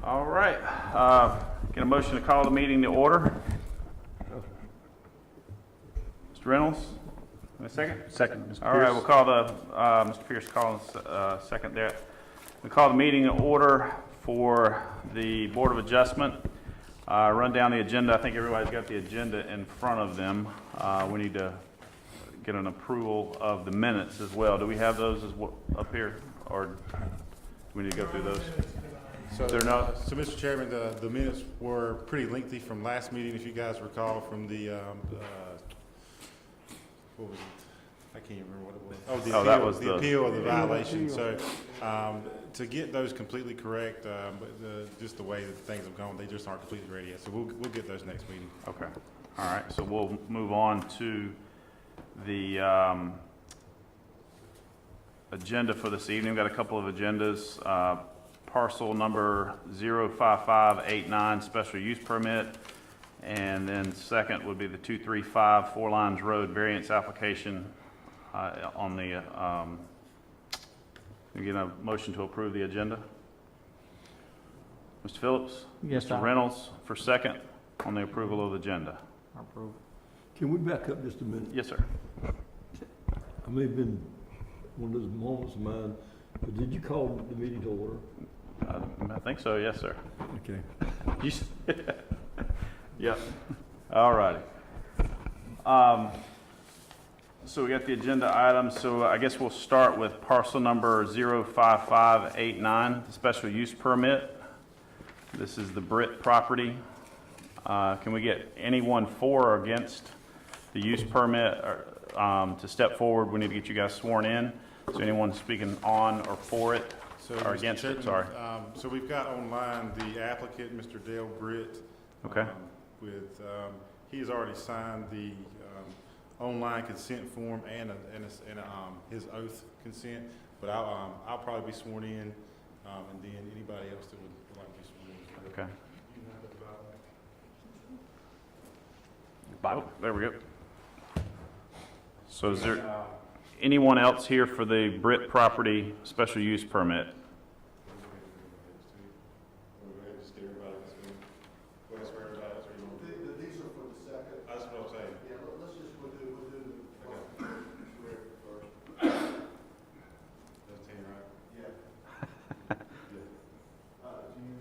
All right. Get a motion to call the meeting to order. Mr. Reynolds, in a second? Second, Mr. All right, we'll call the, Mr. Pierce calling second there. We call the meeting in order for the Board of Adjustment. Run down the agenda. I think everybody's got the agenda in front of them. We need to get an approval of the minutes as well. Do we have those up here, or do we need to go through those? So, They're not. So, Mr. Chairman, the minutes were pretty lengthy from last meeting, if you guys recall, from the, what was it? I can't even remember what it was. Oh, the appeal, that was the appeal of the violation. So, to get those completely correct, just the way that things have gone, they just aren't completely ready yet. So we'll get those next meeting. Okay. All right. So we'll move on to the agenda for this evening. We've got a couple of agendas. Parcel number 05589 special use permit, and then second would be the 235 Four Lines Road variance application on the. Can we get a motion to approve the agenda? Mr. Phillips? Yes, Mr. Reynolds for second on the approval of the agenda. I approve. Can we back up just a minute? Yes, sir. I may have been one of those moments of mine, but did you call the meeting to order? I think so, yes, sir. Okay. Yep. All righty. So we got the agenda items. So I guess we'll start with parcel number 05589, the special use permit. This is the Britt property. Can we get anyone for or against the use permit to step forward? We need to get you guys sworn in. So anyone speaking on or for it? So, Or against it, sorry. So we've got online the applicant, Mr. Dale Britt. Okay. He has already signed the online consent form and his oath consent, but I'll probably be sworn in, and then anybody else that would like to be sworn in. Okay. Bible. There we go. So is there anyone else here for the Britt property special use permit? These are for the second. That's what I'm saying. Yeah, let's just, we'll do the first. That's 10, right? Yeah. Do you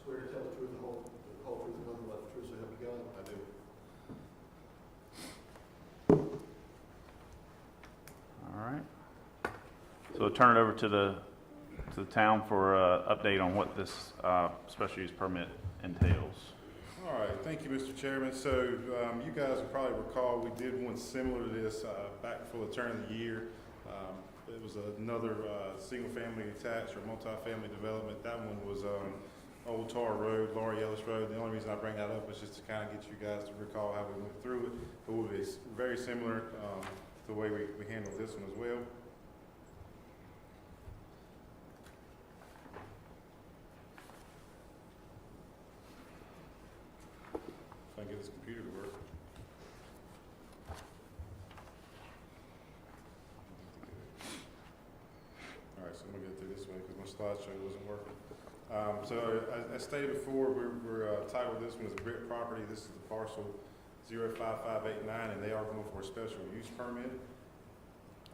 swear to tell the truth, the whole truth, and nothing but the truth, so help you God? I do. All right. So I'll turn it over to the town for an update on what this special use permit entails. All right, thank you, Mr. Chairman. So you guys will probably recall we did one similar to this back before the turn of the year. It was another single-family attached or multi-family development. That one was Old Tar Road, Laurie Ellis Road. The only reason I bring that up is just to kind of get you guys to recall how we went through it. But it will be very similar to the way we handled this one as well. If I can get this computer to work. All right, so I'm gonna go through this way because my slideshow wasn't working. So as stated before, we're titled this one as Britt property. This is the parcel 05589, and they are going for a special use permit.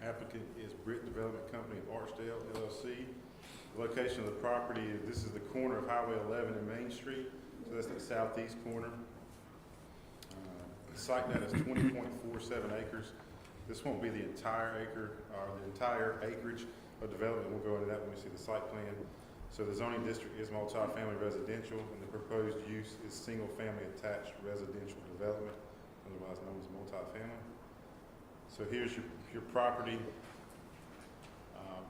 Applicant is Britt Development Company of Archdale, LLC. The location of the property, this is the corner of Highway 11 and Main Street. So that's the southeast corner. The site net is 20.47 acres. This won't be the entire acre, or the entire acreage of development. We'll go into that when we see the site plan. So the zoning district is multi-family residential, and the proposed use is single-family attached residential development, otherwise known as multi-family. So here's your property.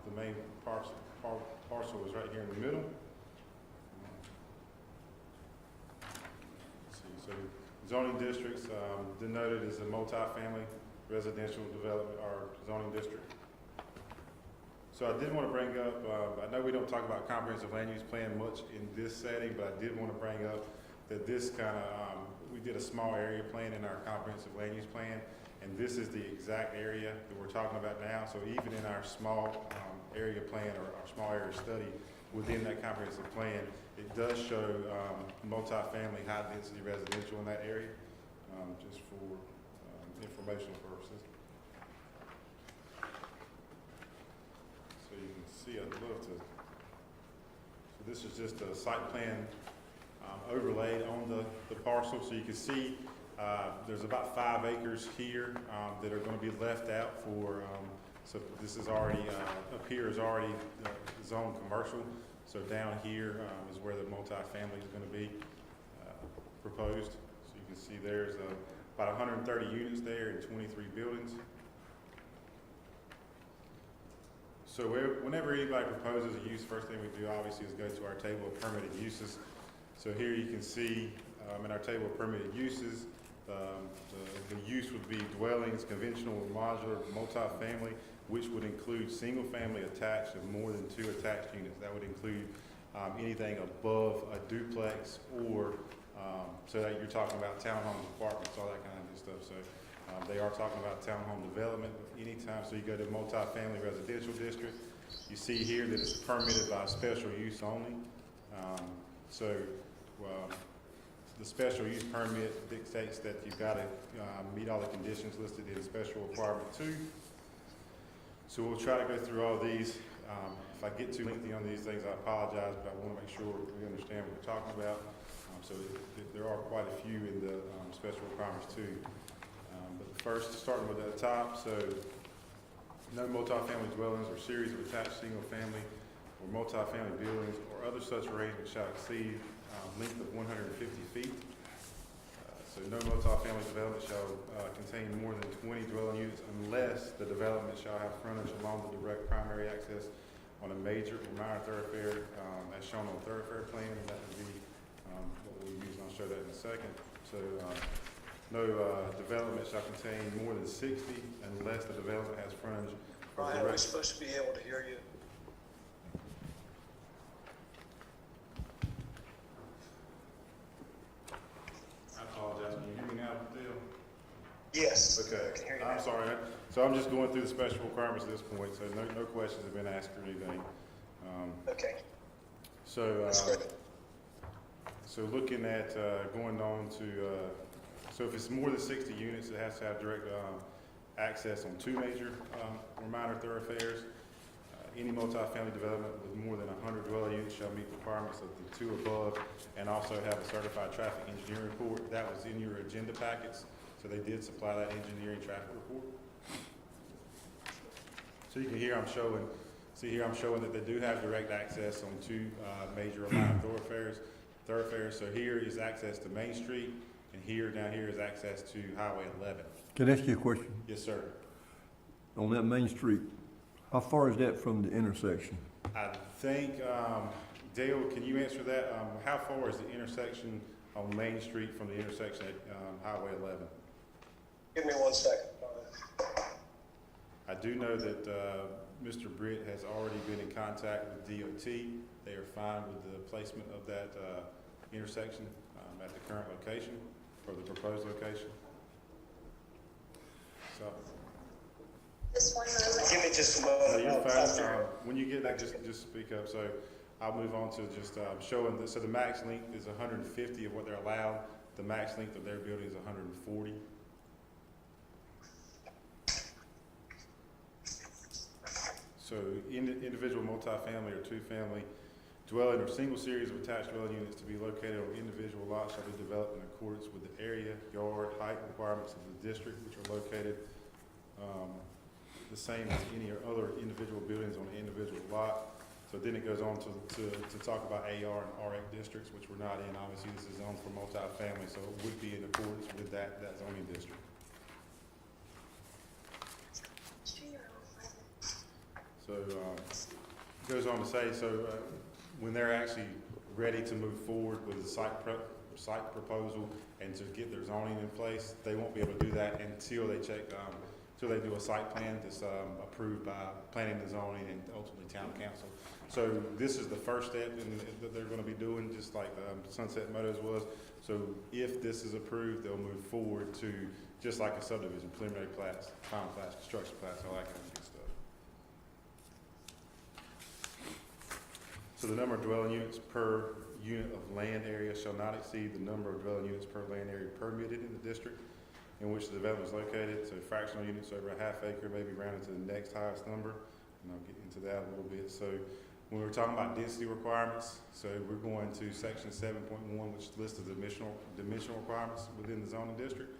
The main parcel is right here in the middle. Let's see, so zoning districts denoted as a multi-family residential development or zoning district. So I did want to bring up, I know we don't talk about comprehensive land use plan much in this setting, but I did want to bring up that this kind of, we did a small area plan in our comprehensive land use plan, and this is the exact area that we're talking about now. So even in our small area plan or our small area study, within that comprehensive plan, it does show multifamily high-density residential in that area, just for informational purposes. So you can see, I'd love to. So this is just a site plan overlaid on the parcel, so you can see there's about 5 acres here that are going to be left out for. So this is already up here is already zoned commercial. So down here is where the multifamily is going to be proposed. So you can see there's about 130 units there in 23 buildings. So whenever anybody proposes a use, first thing we do obviously is go to our table of permitted uses. So here you can see in our table of permitted uses, the use would be dwellings, conventional, modular, multifamily, which would include single family attached and more than 2 attached units. That would include anything above a duplex or, so that you're talking about townhomes, apartments, all that kind of good stuff. So they are talking about townhome development anytime. So you go to multifamily residential district, you see here that it's permitted by special use only. The special use permit dictates that you've got to meet all the conditions listed in special requirement 2. So we'll try to go through all these. If I get too lengthy on these things, I apologize, but I want to make sure we understand what we're talking about. There are quite a few in the special requirements too. But first, starting with the top, so no multifamily dwellings or series of attached single family or multifamily buildings or other such arrangements shall exceed length of 150 feet. So no multifamily development shall contain more than 20 dwelling units unless the development shall have frontage along the direct primary access on a major or minor thoroughfare as shown on the thoroughfare plan. That would be what we'll use, and I'll show that in a second. So no development shall contain more than 60 unless the development has frontage. Brian, we're supposed to be able to hear you. I apologize. Can you hear me now, Dale? Yes. Okay. I can hear you I'm now. sorry. So I'm just going through the special requirements at this point. So no questions have been asked or anything. Okay. That's So good. so looking at going on to so if it's more than 60 units, it has to have direct access on 2 major or minor thoroughfares. Any multifamily development with more than 100 dwelling units shall meet the requirements of the 2 above and also have a certified traffic engineering report. That was in your agenda packets, so they did supply that engineering traffic report. So you can hear I'm showing that they do have direct access on 2 major or minor thoroughfares. So here is access to Main Street, and down here is access to Highway 11. Can I ask you a question? Yes, sir. On that main street, how far is that from the intersection? I think, Dale, can you answer that? How far is the intersection on Main Street from the intersection at Highway 11? Give me 1 second. I do know that Mr. Britt has already been in contact with DOT. They are fine with the placement of that intersection at the current location, or the proposed location. So, Just one moment. Give me just a no, moment. you're I'll fine. figure it out. When you get that, just speak up. So I'll move on to just showing this. So the max length is 150 of what they're allowed. The max length of their building is 140. So individual multifamily or 2-family dwelling or single series of attached dwelling units to be located on individual lots shall be developed in accordance with the area, yard, height requirements of the district, which are located the same as any other individual buildings on an individual lot. So then it goes on to talk about AR and RA districts, which we're not in. Obviously, this is zoned for multifamily, so it would be in accordance with that zoning district. So it goes on to say, when they're actually ready to move forward with the site proposal and to get their zoning in place, they won't be able to do that until they check, until they do a site plan that's approved by planning and zoning and ultimately town council. So this is the first step that they're going to be doing, just like Sunset Meadows was. So if this is approved, they'll move forward to just like a subdivision, preliminary plats, final plats, construction plats, all that kind of good stuff. So the number of dwelling units per unit of land area shall not exceed the number of dwelling units per land area permitted in the district in which the development is located. So fractional units over a half acre may be rounded to the next highest number, and I'll get into that a little bit. So when we're talking about density requirements, so we're going to section 7.1, which lists the dimensional requirements within the zoning district.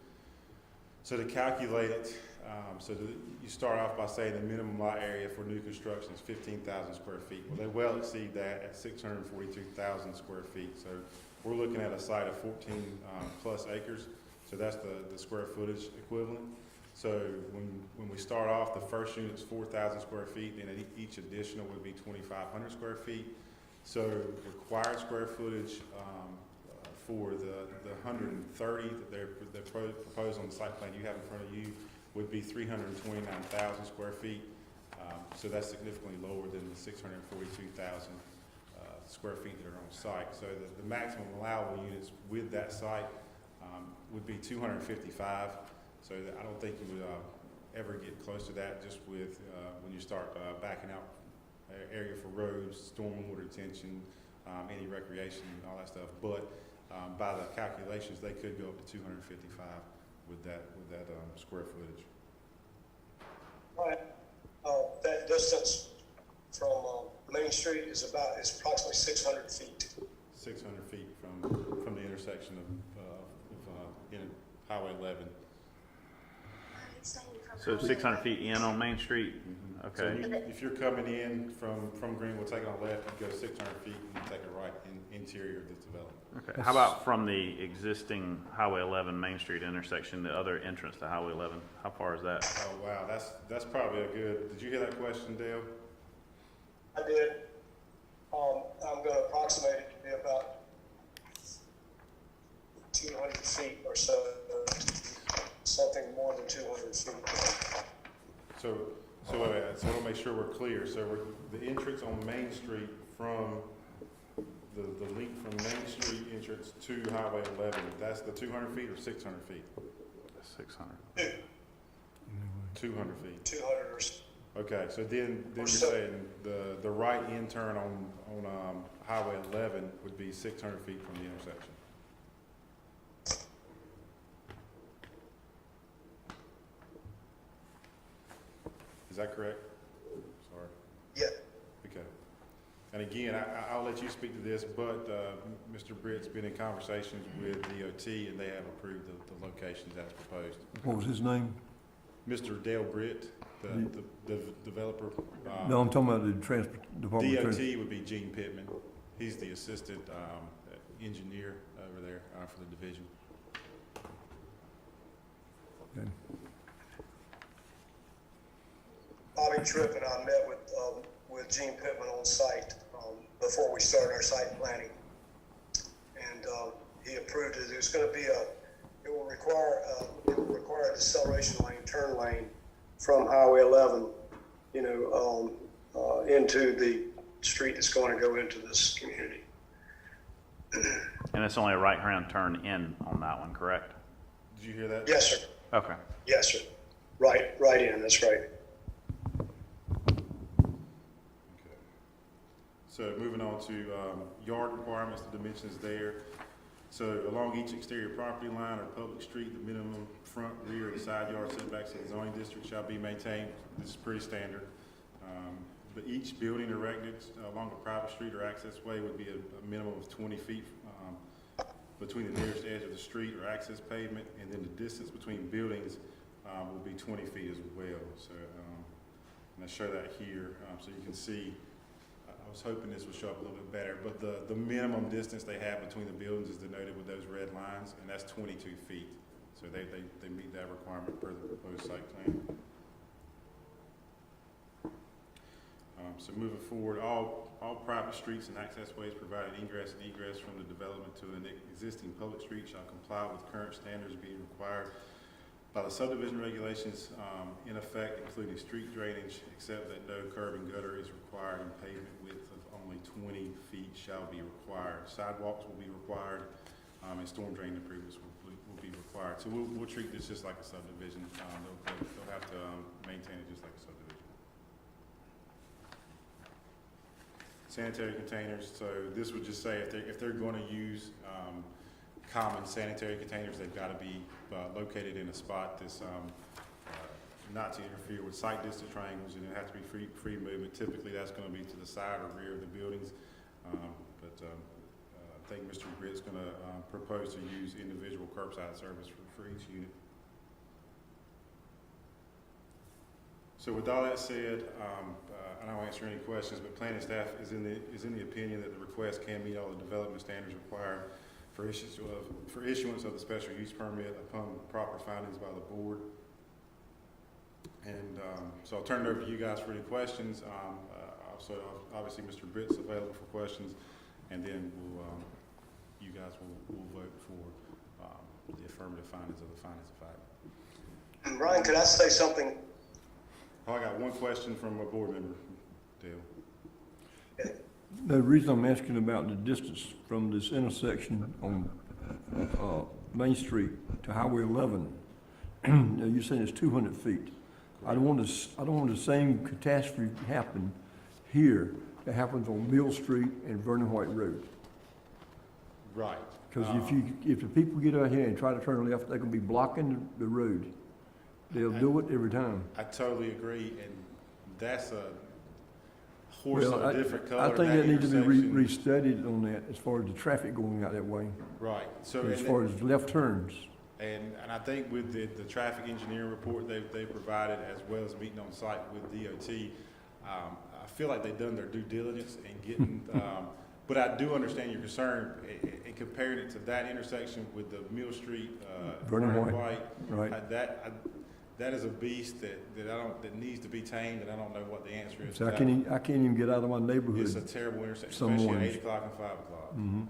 So to calculate it, you start off by saying the minimum lot area for new construction is 15,000 square feet. Well, they well exceed that at 642,000 square feet. So we're looking at a site of 14 plus acres. So that's the square footage equivalent. So when we start off, the first unit is 4,000 square feet, then each additional would be 2,500 square feet. So required square footage for the 130 that they're proposed on the site plan you have in front of you would be 329,000 square feet. So that's significantly lower than the 642,000 square feet that are on site. So the maximum allowable units with that site would be 255. So I don't think you would ever get close to that just with when you start backing out area for roads, stormwater retention, any recreation, and all that stuff. But by the calculations, they could go up to 255 with that square footage. Right. That distance from Main Street is approximately 600 feet. 600 feet from the intersection of Highway 11. So 600 feet in on Main Street? So Okay. if you're coming in from Greenwood, taking a left, you go 600 feet and you take a right in interior of this development. Okay. How about from the existing Highway 11 Main Street intersection, the other entrance to Highway 11? How far is that? Oh, wow, that's probably a good, did you hear that question, Dale? I did. I'm going to approximate it to be about 200 feet or so, something more than 200 feet. So I want to make sure we're clear. So the entrance on Main Street from the link from Main Street entrance to Highway 11, that's the 200 feet or 600 feet? 600. 200 feet. 200 or so. Okay, so then you're saying the right in turn on Highway 11 would be 600 feet from the intersection. Is that correct? Sorry. Yeah. Okay. And again, I'll let you speak to this, but Mr. Britt's been in conversations with DOT and they have approved the locations as proposed. What was his name? Mr. Dale Britt, the developer. No, I'm talking about the transport department. DOT would be Gene Pittman. He's the assistant engineer over there for the division. Okay. Bobby Tripp and I met with Gene Pittman on site before we started our site planning, and he approved it. There's going to be it will require a deceleration lane, turn lane from Highway 11, into the street that's going to go into this community. And it's only a right-hand turn in on that one, correct? Did you hear that? Yes, sir. Okay. Yes, sir. Right in. That's right. Okay. So moving on to yard requirements, the dimensions there. So along each exterior property line or public street, the minimum front, rear, and side yard setbacks of the zoning district shall be maintained. This is pretty standard. But each building erected along a private street or access way would be a minimum of 20 feet between the nearest edge of the street or access pavement, and then the distance between buildings will be 20 feet as well. So, and I show that here so you can see. I was hoping this would show up a little bit better, but the minimum distance they have between the buildings is denoted with those red lines, and that's 22 feet. So they meet that requirement per the proposed site plan. So moving forward, all private streets and access ways providing ingress and egress from the development to an existing public street shall comply with current standards being required by the subdivision regulations in effect, including street drainage, except that no curb and gutter is required and pavement width of only 20 feet shall be required. Sidewalks will be required and storm drain improvements will be required. So we'll treat this just like a subdivision. They'll have to maintain it just like a subdivision. sanitary containers. So this would just say if they're going to use common sanitary containers, they've got to be located in a spot that's not to interfere with sight distance triangles, and it has to be free movement. Typically, that's going to be to the side or rear of the buildings. I think Mr. Britt's going to propose to use individual curbside service for each unit. So with all that said, and I'll answer any questions, but planning staff is in the opinion that the request can meet all the development standards required for issuance of the special use permit upon proper findings by the board. And so I'll turn it over to you guys for any questions. So obviously Mr. Britt's available for questions, and then you guys will vote for the affirmative findings of the findings of fact. And Ryan, could I say something? Oh, I got one question from a board member, Dale. The reason I'm asking about the distance from this intersection on Main Street to Highway 11, now you're saying it's 200 feet. I don't want the same catastrophe happen here that happens on Mill Street and Vernon White Road. Right. Because if the people get out here and try to turn left, they're gonna be blocking the road. They'll do it every time. I totally agree, and that's a horse of a different color. I think that needs to be intersection. restudied on that as far as the traffic going out that way, Right. So as far as left turns. And I think with the traffic engineering report they provided, as well as meeting on site with DOT, I feel like they've done their due diligence in getting, but I do understand your concern in comparing it to that intersection with the Mill Street, Vernon White, right. That is a beast that needs to be tamed, and I don't know what the answer is. So I can't even get out of my neighborhood. It's a terrible intersection, some especially mornings. at 8 o'clock and 5 o'clock. Mhm.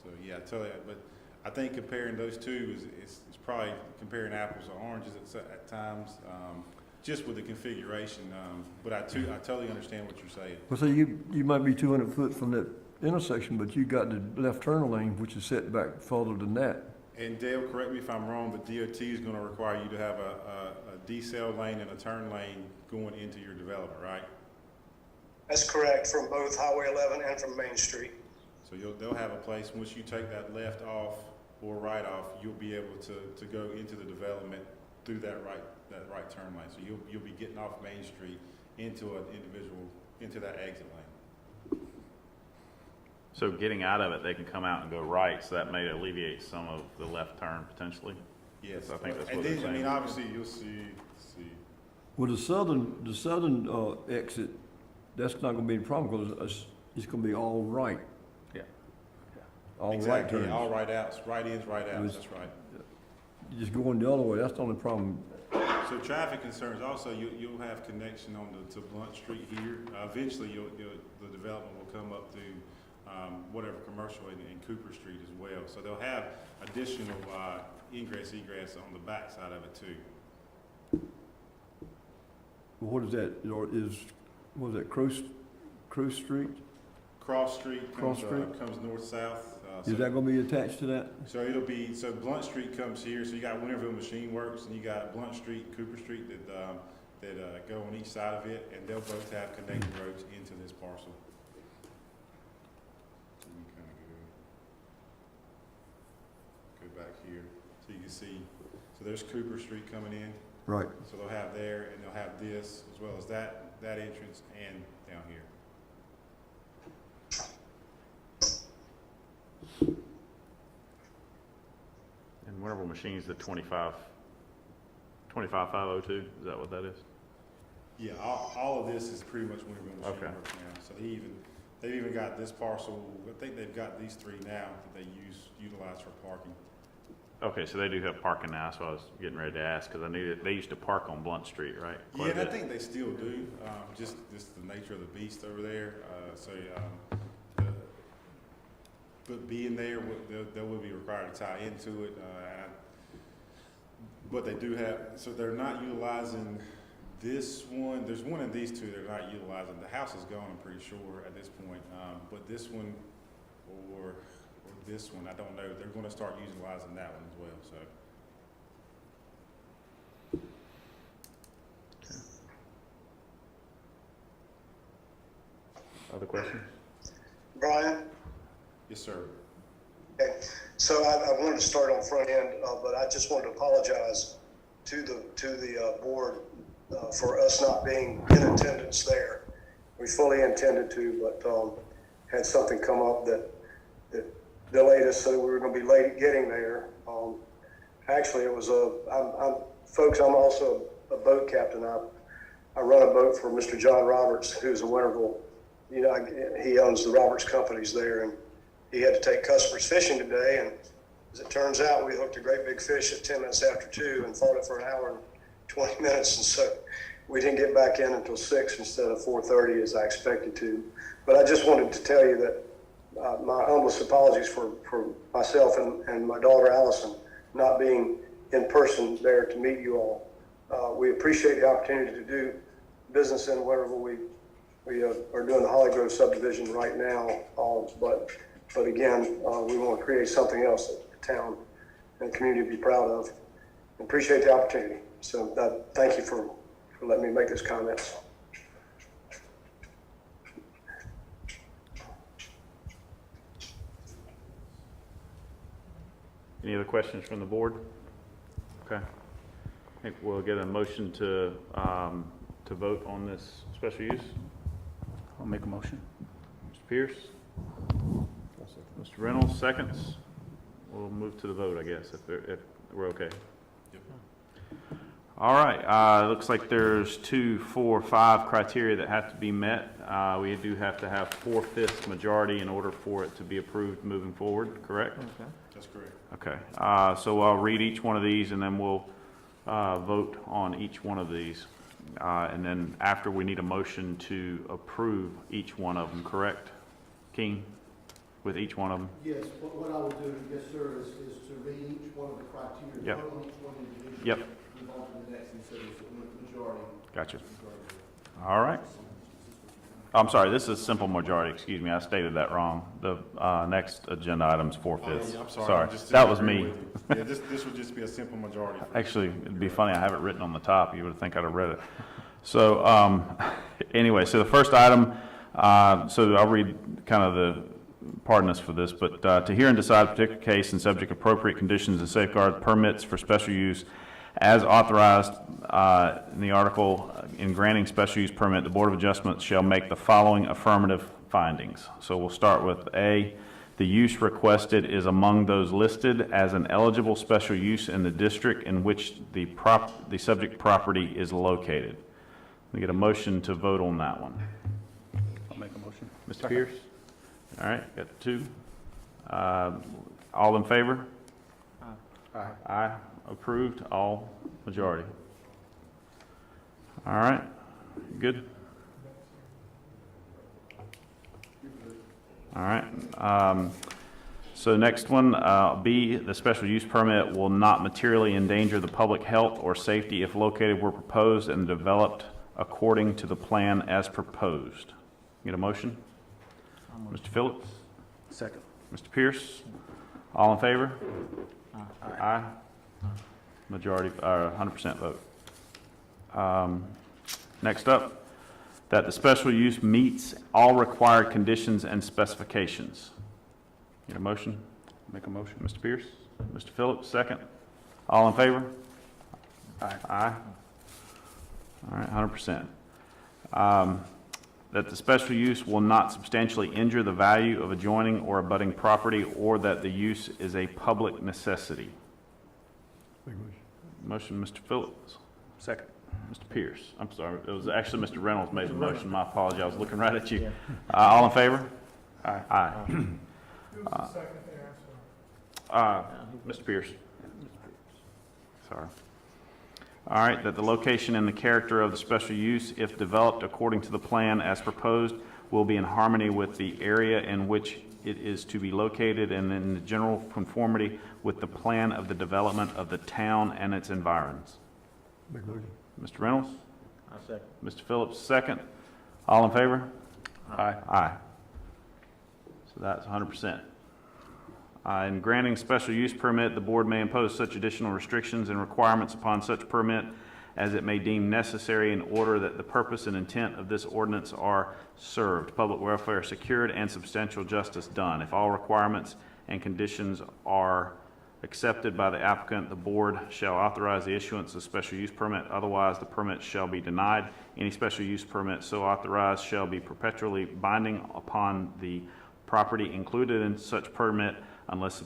So yeah, I tell you, but I think comparing those two is probably comparing apples to oranges at times, just with the configuration. But I totally understand what you're saying. Well, so you might be 200 foot from that intersection, but you got the left turn lane, which is set back further than that. And Dale, correct me if I'm wrong, but DOT is going to require you to have a decel lane and a turn lane going into your development, right? That's correct, from both Highway 11 and from Main Street. So they'll have a place, once you take that left off or right off, you'll be able to go into the development through that right turn lane. So you'll be getting off Main Street into that exit lane. So getting out of it, they can come out and go right, so that may alleviate some of the left turn potentially. Yes, I think that's and what then, they're I mean, saying. obviously, you'll see. Well, the southern exit, that's not gonna be a problem, because it's gonna be all right. Yeah. All right Exactly, turns. all right outs, right ins, right outs, that's right. You just going the other way, that's the only problem. So traffic concerns, also, you'll have connection to Blunt Street here. Eventually, the development will come up through whatever commercial in Cooper Street as well. So they'll have additional egress on the back side of it too. Well, what is that, what is that, Crow Street? Cross Street Cross comes, Street? comes north-south. Is that gonna be attached to that? So Blunt Street comes here, so you got Winterville Machine Works, and you got Blunt Street, Cooper Street that go on each side of it, and they'll both have connecting roads into this parcel. So you kind of go back here, so you can see, so there's Cooper Street coming in, Right. so they'll have there, and they'll have this, as well as that entrance, and down here. And Winterville Machines, the 25502, is that what that is? Yeah, all of this is pretty much Winterville Machine Okay. Works now. So they've even got this parcel. I think they've got these three now that they utilize for parking. Okay, so they do have parking now, so I was getting ready to ask, because I knew that they used to park on Blunt Street, right? Yeah, Quite a and I bit. think they still do. Just the nature of the beast over there. But being there, they will be required to tie into it. But they do have. So they're not utilizing this one. There's one of these two they're not utilizing. The house is gone, I'm pretty sure at this point. But this one or this one, I don't know. They're going to start utilizing that one as well. So. Other questions? Brian? Yes, sir. Okay, so I wanted to start on front end, but I just wanted to apologize to the board for us not being in attendance there. We fully intended to, but had something come up that delayed us, so we were going to be late getting there. Actually, it was folks, I'm also a boat captain. I run a boat for Mr. John Roberts, who's in Winterville. You know, he owns the Roberts companies there, and he had to take customers fishing today. And as it turns out, we hooked a great big fish at 10 minutes after 2 and fought it for an hour and 20 minutes. And so we didn't get back in until 6 instead of 4:30 as I expected to. But I just wanted to tell you that my humblest apologies for myself and my daughter Allison not being in person there to meet you all. We appreciate the opportunity to do business in Winterville. We are doing the Holly Grove subdivision right now, but again, we want to create something else that the town and the community be proud of. Appreciate the opportunity. So thank you for letting me make those comments. Any other questions from the board? Okay. I think we'll get a motion to vote on this special use. I'll make a motion. Mr. Pierce? Mr. Reynolds, seconds. We'll move to the vote, I guess, if we're okay. Yep. All right, looks like there's 2, 4, 5 criteria that have to be met. We do have to have 4/5 majority in order for it to be approved moving forward, correct? Okay. That's correct. Okay, so I'll read each one of these and then we'll vote on each one of these. And then after, we need a motion to approve each one of them, correct? King, with each one of them? Yes, what I would do, yes, sir, is to read each one of the criteria, Yep. vote on each one individually. Yep. Move on to the next, and so it's a majority. Gotcha. All right. I'm sorry, this is simple majority, excuse me, I stated that wrong. The next agenda item's 4/5. Yeah, I'm sorry. That was me. Yeah, this would just be a simple majority. Actually, it'd be funny, I have it written on the top, you would think I'd have read it. So, anyway, so the first item, so I'll read kind of the, pardon us for this, but to hear and decide a particular case and subject appropriate conditions and safeguard permits for special use as authorized in the article in granting special use permit, the Board of Adjustments shall make the following affirmative findings. So we'll start with A, the use requested is among those listed as an eligible special use in the district in which the subject property is located. We get a motion to vote on that one. I'll make a motion. Mr. Pierce? All right, got 2. All in favor? Aye. Aye. Approved, all majority. All right, good? All right. So next one, B, the special use permit will not materially endanger the public health or safety if located where proposed and developed according to the plan as proposed. Get a motion? Mr. Phillips? Second. Mr. Pierce? All in favor? Aye. Majority, 100% vote. Next up, that the special use meets all required conditions and specifications. Get a motion? Make a motion. Mr. Pierce? Mr. Phillips, second. All in favor? Aye. Aye. All right, 100%. That the special use will not substantially injure the value of adjoining or abutting property, or that the use is a public necessity. Motion, Mr. Phillips. Second. Mr. Pierce. I'm sorry, it was actually Mr. Reynolds made the motion. My apologies, I was looking right at you. All in favor? Aye. Aye. Mr. Pierce. Sorry. All right, that the location and the character of the special use, if developed according to the plan as proposed, will be in harmony with the area in which it is to be located and in the general conformity with the plan of the development of the town and its environs. Mr. Reynolds? I'll second. Mr. Phillips, second. All in favor? Aye. Aye. So that's 100%. In granting special use permit, the board may impose such additional restrictions and requirements upon such permit as it may deem necessary in order that the purpose and intent of this ordinance are served, public welfare secured, and substantial justice done. If all requirements and conditions are accepted by the applicant, the board shall authorize the issuance of special use permit. Otherwise, the permit shall be denied. Any special use permit so authorized shall be perpetually binding upon the property included in such permit unless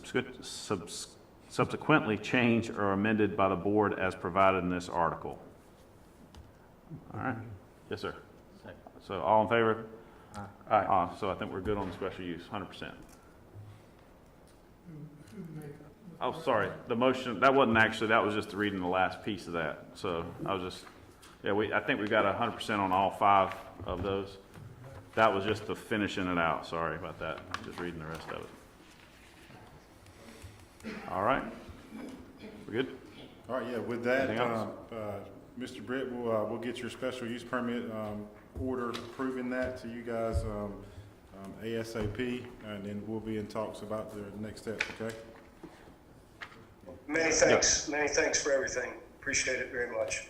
subsequently changed or amended by the board as provided in this article. All right. Yes, sir. Second. So all in favor? Aye. So I think we're good on the special use, 100%. Oh, sorry, the motion, that wasn't actually, that was just reading the last piece of that. So I was just, yeah, I think we got 100% on all 5 of those. That was just the finishing it out, sorry about that, just reading the rest of it. All right, we good? All right, yeah, with that, Anything else? Mr. Britt, we'll get your special use permit order approving that to you guys ASAP, and then we'll be in talks about the next steps, okay? Many thanks for everything. Appreciate it very much.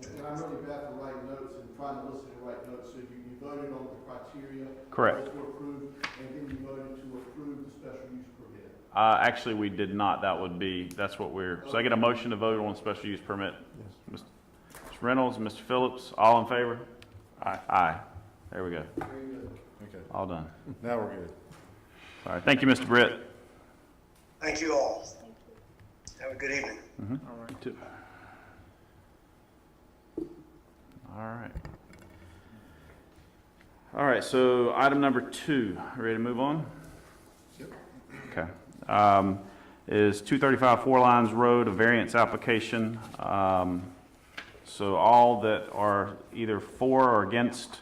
And I'm really bad for writing notes and trying to listen to write notes, so you voted on the criteria. Correct. those were approved, and then you voted to approve the special use permit. Actually, we did not, that's what so I get a motion to vote on special use permit. Mr. Reynolds, Mr. Phillips, all in favor? Aye. Aye, there we go, Very good. Okay, all done. now we're good. All right, thank you, Mr. Britt. Thank you all. Have a good evening. All right. You too. All right. All right, so item number 2, ready to move on? Yep. Okay. Is 235 Four Lines Road, a variance application. So all that are either for or against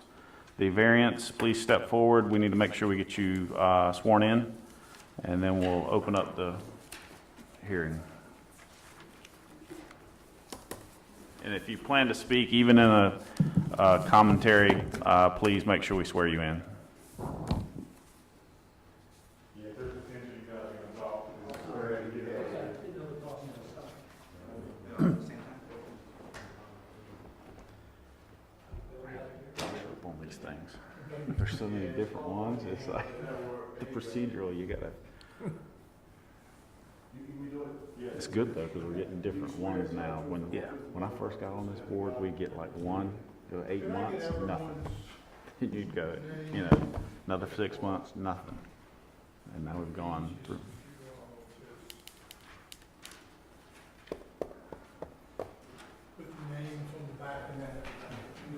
the variance, please step forward. We need to make sure we get you sworn in, and then we'll open up the hearing. And if you plan to speak, even in a commentary, please make sure we swear you in. Yeah, there's potential you guys are gonna talk. On these things. There's so many different ones, it's like, the procedural, you gotta. It's good though, because we're getting different ones now. When I first got on this board, we'd get like one, go 8 months, nothing. You'd go, another 6 months, nothing. And now we've gone through. Put the names on the back and then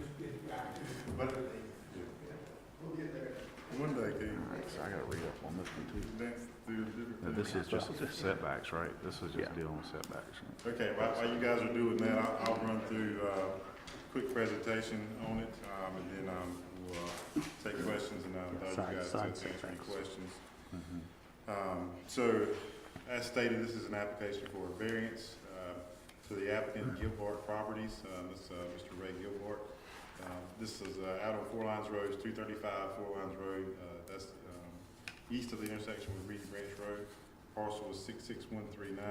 just get back to it. But We'll get there. one day, Keith, All right, so I gotta read up on this one too. next, do different Now, things. this is just setbacks, right? This is just dealing with setbacks. Okay, while you guys are doing that, I'll run through a quick presentation on it, and then we'll take questions, and I'll invite you guys to answer any questions. So, as stated, this is an application for a variance to the applicant Gilbart Properties, Mr. Ray Gilbart. This is out on Four Lines Road, 235 Four Lines Road. That's east of the intersection with Reed Branch Road. Parcel is 66139.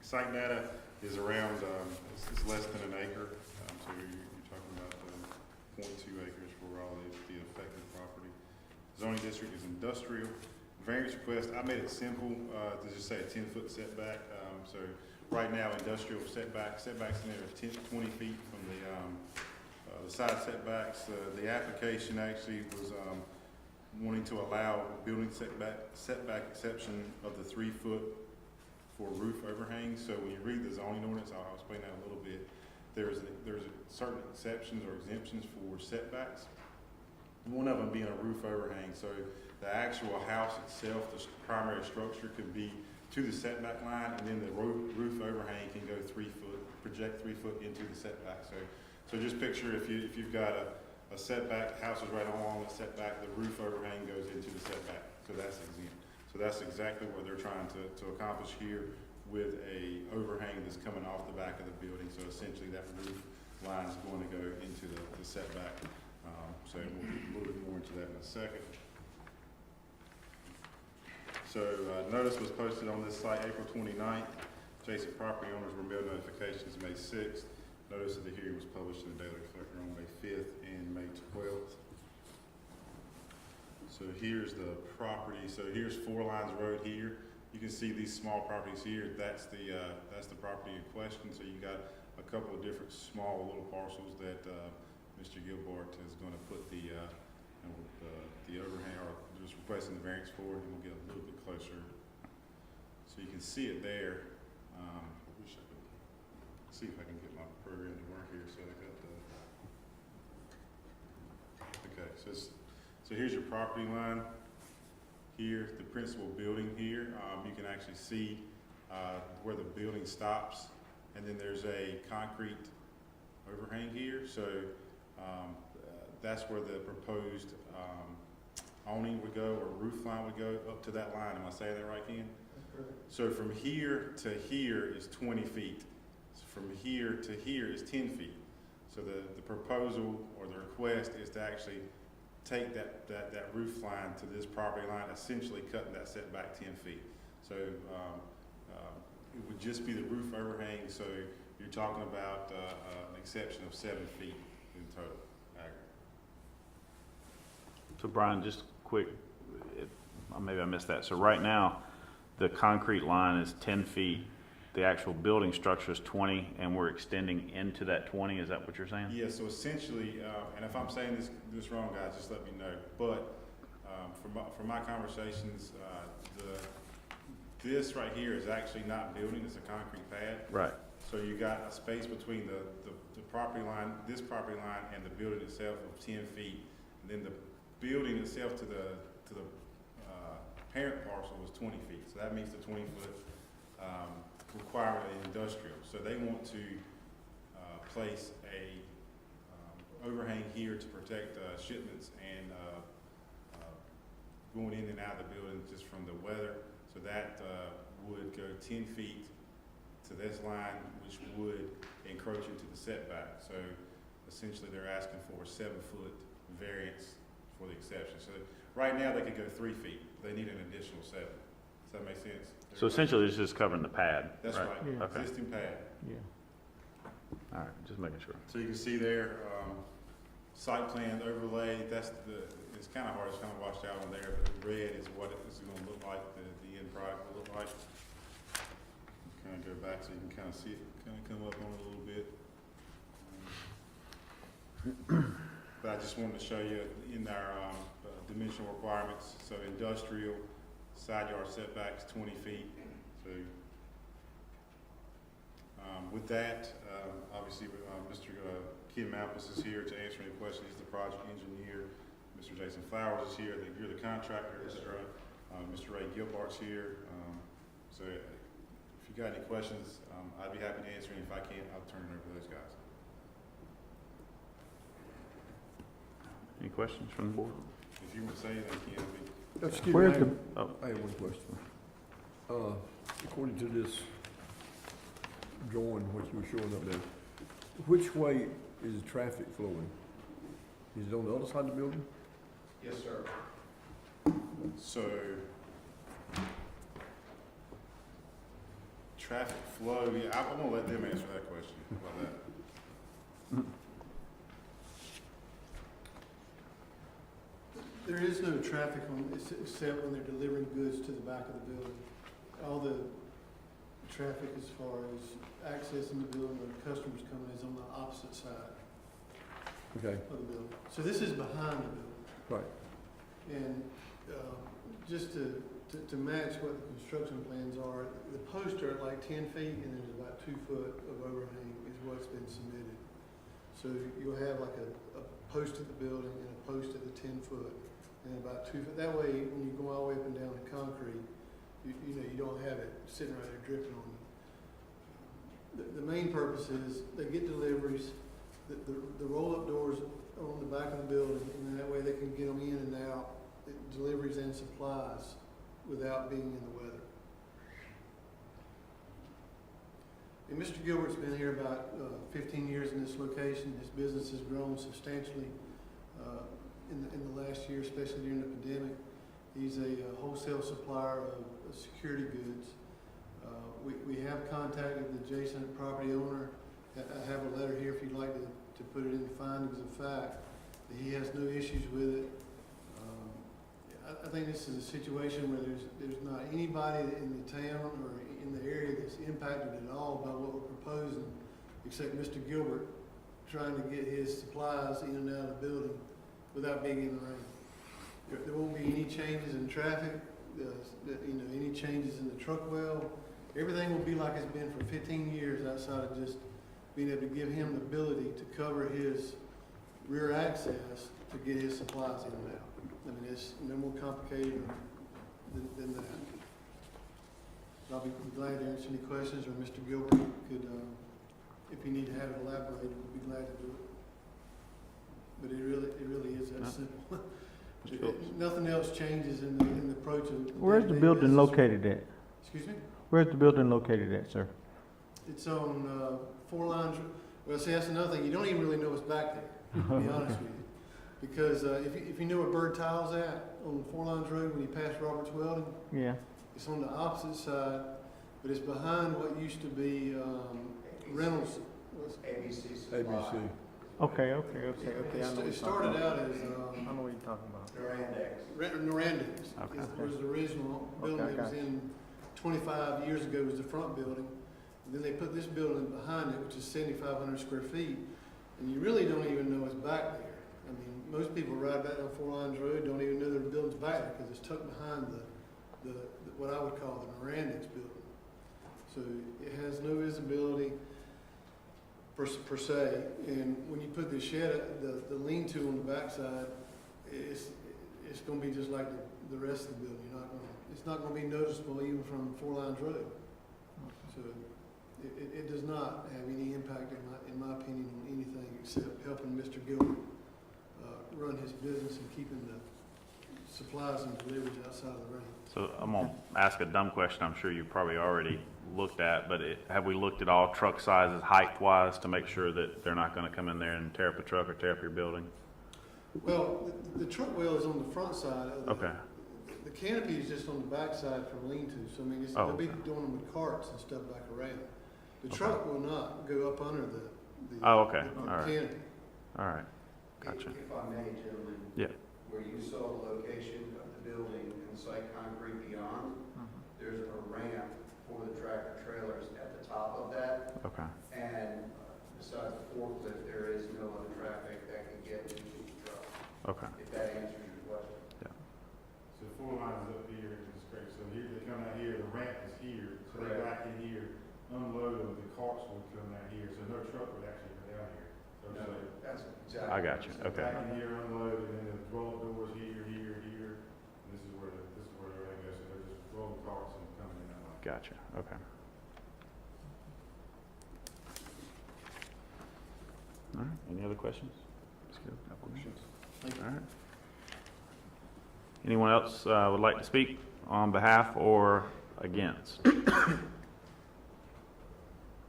Site data is around, it's less than an acre, so you're talking about 0.2 acres for all the affected property. Zoning district is industrial. Variance request, I made it simple to just say a 10-foot setback. So right now, industrial setbacks in there are 10 to 20 feet from the side setbacks. The application actually was wanting to allow building setback exception of the 3 foot for roof overhang. So when you read the zoning ordinance, I'll explain that a little bit. There's certain exceptions or exemptions for setbacks. One of them being a roof overhang. So the actual house itself, the primary structure, could be to the setback line, and then the roof overhang can go 3 foot, project 3 foot into the setback. So just picture if you've got a setback, house is right along the setback, the roof overhang goes into the setback. So that's exempt. So that's exactly what they're trying to accomplish here with a overhang that's coming off the back of the building. So essentially that roof line is going to go into the setback. So we'll get a little bit more into that in a second. So notice was posted on this site April 29th. Adjacent property owners were mailed notifications May 6th. Notice of the hearing was published in the Daily Reflector on May 5th and May 12th. So here's the property. So here's Four Lines Road here. You can see these small properties here. That's the property in question. So you got a couple of different small little parcels that Mr. Gilbart is going to put the overhang, or just requesting the variance for, and we'll get a little bit closer so you can see it there. I wish I could see if I can get my program to work here. So I got the, okay, so here's your property line. Here, the principal building here, you can actually see where the building stops, and then there's a concrete overhang here. So that's where the proposed awning would go, or roof line would go up to that line. Am I saying that right, Ken? So from here to here is 20 feet. So from here to here is 10 feet. So the proposal or the request is to actually take that roof line to this property line, essentially cutting that setback 10 feet. So it would just be the roof overhang. So you're talking about an exception of 7 feet in total aggregate. So Brian, just quick, maybe I missed that. So right now, the concrete line is 10 feet. The actual building structure is 20, and we're extending into that 20. Is that what you're saying? Yeah, so essentially, and if I'm saying this wrong, guys, just let me know. But from my conversations, this right here is actually not building, it's a concrete pad. Right. So you got a space between the property line, this property line, and the building itself of 10 feet. And then the building itself to the parent parcel was 20 feet. So that means the 20-foot requirement in industrial. So they want to place a overhang here to protect shipments and going in and out of the building just from the weather. So that would go 10 feet to this line, which would encroach into the setback. So essentially they're asking for a 7-foot variance for the exception. So right now they could go 3 feet. They need an additional 7. Does that make sense? So essentially, it's just covering the pad. That's right. Yeah. Okay. Existing pad. Yeah. All right, just making sure. So you can see there, site plan overlay. It's kind of hard. It's kind of washed out on there, but the red is what it's going to look like. The end product will look like. Kind of go back so you can kind of see it. Kind of come up on it a little bit. But I just wanted to show you in our dimensional requirements. So industrial. Side yard setbacks 20 feet. So with that, obviously Mr. Kim Malpas is here to answer any questions. He's the project engineer. Mr. Jason Flowers is here. You're the contractor. Mr. Ray Gilbart's here. So if you got any questions, I'd be happy to answer. And if I can't, I'll turn it over to those guys. Any questions from the board? If you want to say anything, Ken, Excuse me. Where's I- the, I have one question. According to this drawing, what you were showing up there, which way is the traffic flowing? Is it on the other side of the building? Yes, sir. So, traffic flow, yeah, I'm gonna let them answer that question. How about that? There is no traffic on, except when they're delivering goods to the back of the building. All the traffic as far as accessing the building or customers coming is on the opposite side Okay, of the building. So this is behind the building. right. And just to match what the construction plans are, the posts are at like 10 feet and there's about 2 foot of overhang is what's been submitted. So you'll have like a post at the building and a post at the 10 foot and about 2 foot. That way, when you go all the way up and down the concrete, you know, you don't have it sitting right there dripping on you. The main purpose is they get deliveries, the roll-up doors are on the back of the building, and then that way they can get them in and out, deliveries and supplies, without being in the weather. And Mr. Gilbert's been here about 15 years in this location. His business has grown substantially in the last year, especially during the pandemic. He's a wholesale supplier of security goods. We have contacted the adjacent property owner, I have a letter here if you'd like to put it in findings of fact, that he has no issues with it. I think this is a situation where there's not anybody in the town or in the area that's impacted at all by what we're proposing, except Mr. Gilbert trying to get his supplies in and out of the building without being in the rain. There won't be any changes in traffic, any changes in the truck well. Everything will be like it's been for 15 years outside of just being able to give him the ability to cover his rear access to get his supplies in and out. I mean, it's no more complicated than that. I'll be glad to answer any questions, or Mr. Gilbert could, if you need to have it elaborated, we'd be glad to do it. But it really is that simple. Nothing else changes in the approach of. Where's the building located at? Excuse me? Where's the building located at, sir? It's on 4 lines. Well, see, that's another thing. You don't even really know what's back there, to be honest with you. Because if you know where Bird Tile's at, on 4 Lines Road when you pass Roberts Welding, Yeah. it's on the opposite side, but it's behind what used to be Reynolds. ABC. Okay. It started out as I know what you're talking about. Norandex. Okay. It was the original building Okay, that was in 25 years ago was the front building. And then they put this building behind it, which is 7,500 square feet, and you really don't even know what's back there. I mean, most people ride back down 4 Lines Road, don't even know their building's back there because it's tucked behind the what I would call the Norandex building. So it has no visibility per se, and when you put the shed, the lean-to on the backside, it's going to be just like the rest of the building. It's not going to be noticeable even from 4 Lines Road. So it does not have any impact, in my opinion, on anything except helping Mr. Gilbert run his business and keeping the supplies and deliveries outside of the rain. So I'm going to ask a dumb question I'm sure you probably already looked at, but have we looked at all truck sizes height-wise to make sure that they're not going to come in there and tear up a truck or tear up your building? Well, the truck well is on the front side. Okay. The canopy is just on the back side from lean-to, so I mean, they'll be doing them with carts and stuff back around. The truck will not go up under the Okay. the All right. canopy. All right. Gotcha. If I may, gentlemen. Yeah. Where you saw the location of the building and the site concrete beyond, there's a ramp for the tractor trailers at the top of that. Okay. And besides the forklift, there is no other traffic that can get into the truck. Okay. If that answers your question. So 4 lines up here is great. So here they come out here, the ramp is here, so they back in here, unload them, the carts would come out here, so no truck would actually go down here. So No, it's that's exactly. I got you. Okay. back in here, unload, and then the roll doors here, and this is where everything goes. So they're just rolling carts and coming in that way. Gotcha. Okay. All right. Any other questions? That's good. No questions. All right. Anyone else would like to speak on behalf or against?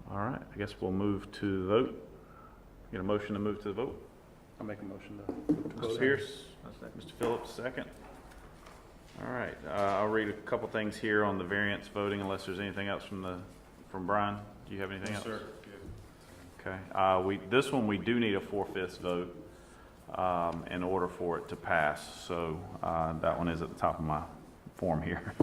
All right. I guess we'll move to the vote. Get a motion to move to the vote. I'll make a motion to. Mr. Pierce, Mr. Phillips, second. All right, I'll read a couple things here on the variance voting unless there's anything else from Brian. Do you have anything else? Sir. Okay, this one we do need a 4/5 vote in order for it to pass. So that one is at the top of my form here.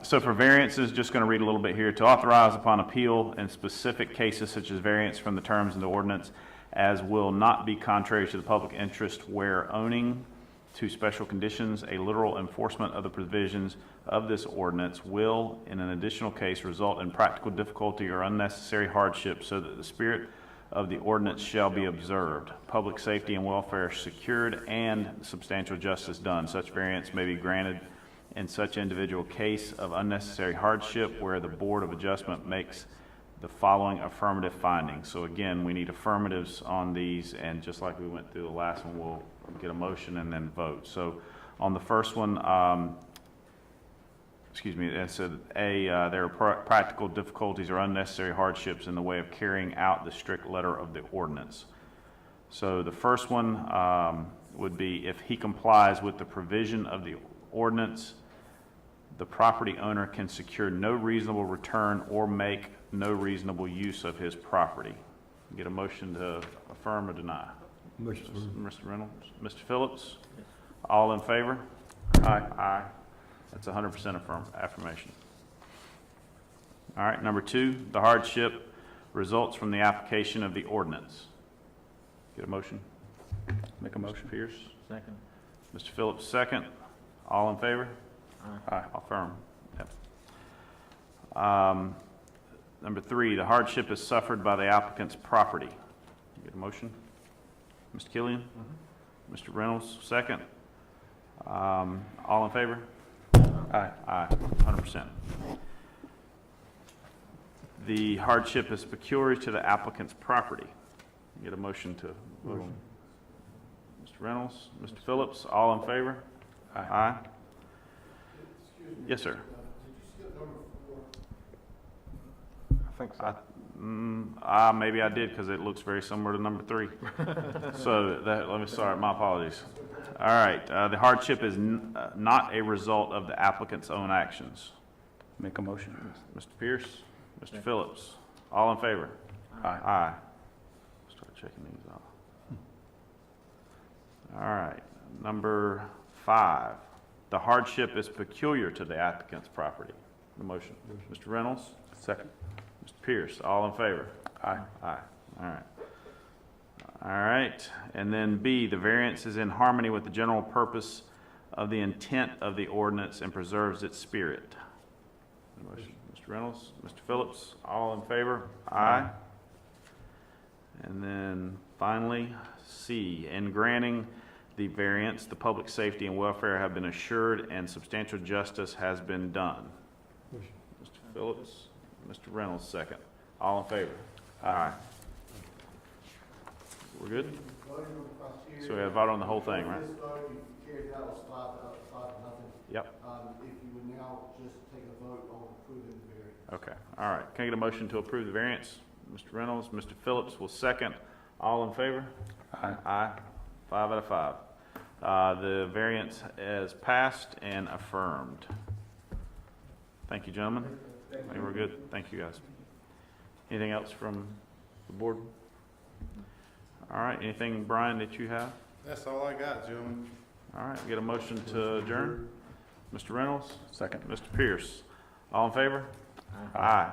So for variances, just going to read a little bit here. To authorize upon appeal in specific cases such as variance from the terms in the ordinance as will not be contrary to the public interest where owning to special conditions, a literal enforcement of the provisions of this ordinance will, in an additional case, result in practical difficulty or unnecessary hardship so that the spirit of the ordinance shall be observed, public safety and welfare secured, and substantial justice done. Such variance may be granted in such individual case of unnecessary hardship where the Board of Adjustment makes the following affirmative findings. So again, we need affirmatives on these, and just like we went through the last one, we'll get a motion and then vote. So on the first one, it said there are practical difficulties or unnecessary hardships in the way of carrying out the strict letter of the ordinance. So the first one would be if he complies with the provision of the ordinance, the property owner can secure no reasonable return or make no reasonable use of his property. Get a motion to affirm or deny. Motion for Mr. Reynolds, Mr. Phillips, all in favor? Aye. Aye. That's 100% affirmation. All right, number 2, the hardship results from the application of the ordinance. Get a motion? Make a motion. Mr. Pierce? Second. Mr. Phillips, second. All in favor? Aye. Affirm. Yep. Number 3, the hardship is suffered by the applicant's property. Get a motion? Mr. Killian? Mr. Reynolds, second. All in favor? Aye. Aye, 100%. The hardship is peculiar to the applicant's property. Get a motion to vote on. Mr. Reynolds, Mr. Phillips, all in favor? Aye. Yes, sir. Did you skip number 4? I think so. Maybe I did because it looks very similar to number 3. So sorry, my apologies. All right, the hardship is not a result of the applicant's own actions. Make a motion. Mr. Pierce, Mr. Phillips, all in favor? Aye. Aye. Start checking these off. All right, number 5, the hardship is peculiar to the applicant's property. The motion. Mr. Reynolds? Second. Mr. Pierce, all in favor? Aye. Aye. All right. All right, and then B, the variance is in harmony with the general purpose of the intent of the ordinance and preserves its spirit. The motion. Mr. Reynolds, Mr. Phillips, all in favor? Aye. And then finally, C, in granting the variance, the public safety and welfare have been assured and substantial justice has been done. Mr. Phillips, Mr. Reynolds, second. All in favor? Aye. We're good? So we have a vote on the whole thing, right? This vote, you carried that was 5-0. Yep. If you would now just take a vote on approving the variance. Okay, all right. Can I get a motion to approve the variance? Mr. Reynolds, Mr. Phillips will second. All in favor? Aye. Aye. 5 out of 5. The variance is passed and affirmed. Thank you, gentlemen. I think we're good. Thank you, guys. Anything else from the board? All right, anything, Brian, that you have? That's all I got, gentlemen. All right, get a motion to adjourn. Mr. Reynolds? Second. Mr. Pierce? All in favor? Aye.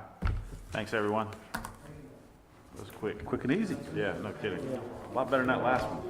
Thanks, everyone. That was quick. Quick and easy. Yeah, no kidding. A lot better than that last one.